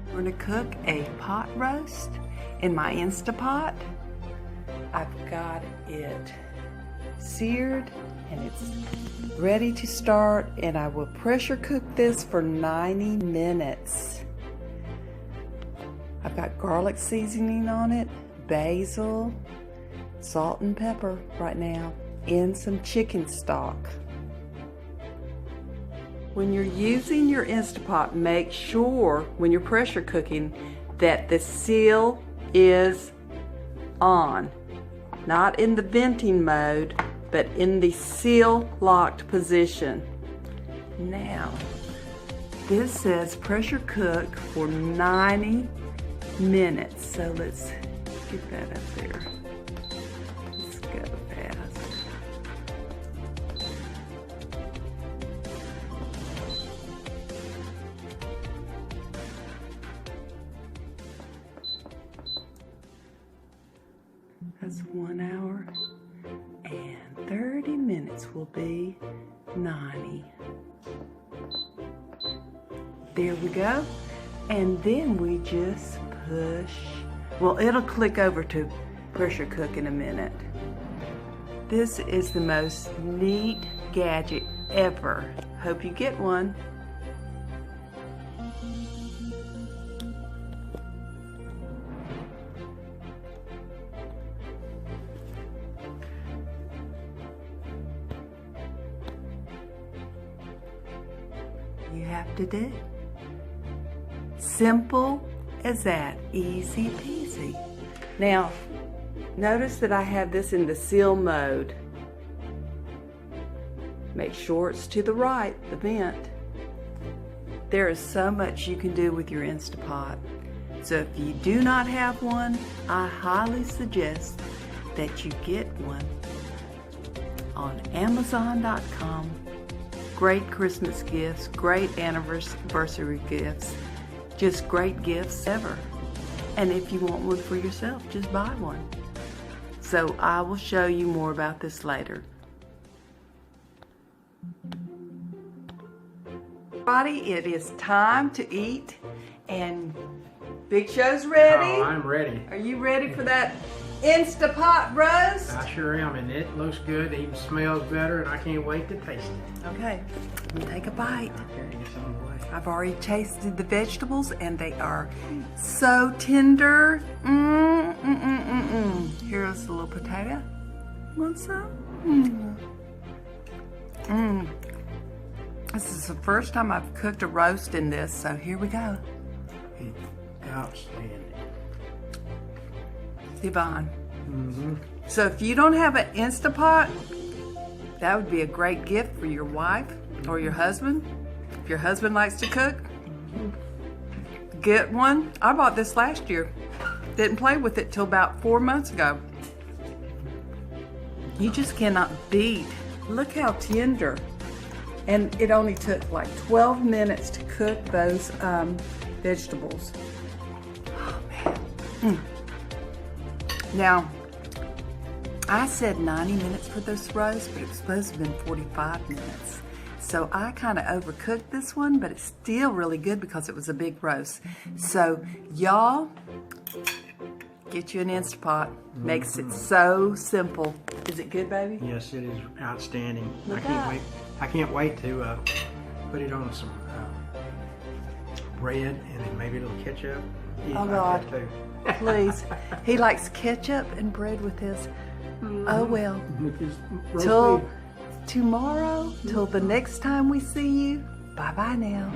We're going to cook a pot roast in my Instapot. I've got it seared and it's ready to start, and I will pressure cook this for 90 minutes. I've got garlic seasoning on it, basil, salt and pepper right now, and some chicken stock. When you're using your Instapot, make sure when you're pressure cooking that the seal is on. Not in the venting mode, but in the seal locked position. Now, this says pressure cook for 90 minutes. So let's get that up there. Let's go fast. That's 1 hour and 30 minutes will be 90. There we go. And then we just push. Well, it'll click over to pressure cook in a minute. This is the most neat gadget ever. Hope you get one. You have to do. Simple as that, easy peasy. Now, notice that I have this in the seal mode. Make sure it's to the right, the vent. There is so much you can do with your Instapot. So if you do not have one, I highly suggest that you get one on Amazon.com. Great Christmas gifts, great anniversary gifts, just great gifts ever. And if you want one for yourself, just buy one. So I will show you more about this later. Everybody, it is time to eat, and Big Show's ready. Oh, I'm ready. Are you ready for that Instapot roast? I sure am, and it looks good, it even smells better, and I can't wait to taste it. Okay, let me take a bite. Okay, get some away. I've already tasted the vegetables and they are so tender. Here's a little potato. Want some? This is the first time I've cooked a roast in this, so here we go. Outstanding. Yvonne. So if you don't have an Instapot, that would be a great gift for your wife or your husband. If your husband likes to cook, get one. I bought this last year. Didn't play with it till about 4 months ago. You just cannot beat. Look how tender. And it only took like 12 minutes to cook those vegetables. Oh man. Now, I said 90 minutes for this roast, but it was supposed to have been 45 minutes. So I kind of overcooked this one, but it's still really good because it was a big roast. So y'all, get you an Instapot. Makes it so simple. Is it good, baby? Yes, it is outstanding. Look I can't wait to put it on some bread and then maybe a little ketchup. Oh God, please. He likes ketchup and bread with his. Oh well. Till tomorrow, till the next time we see you. Bye bye now.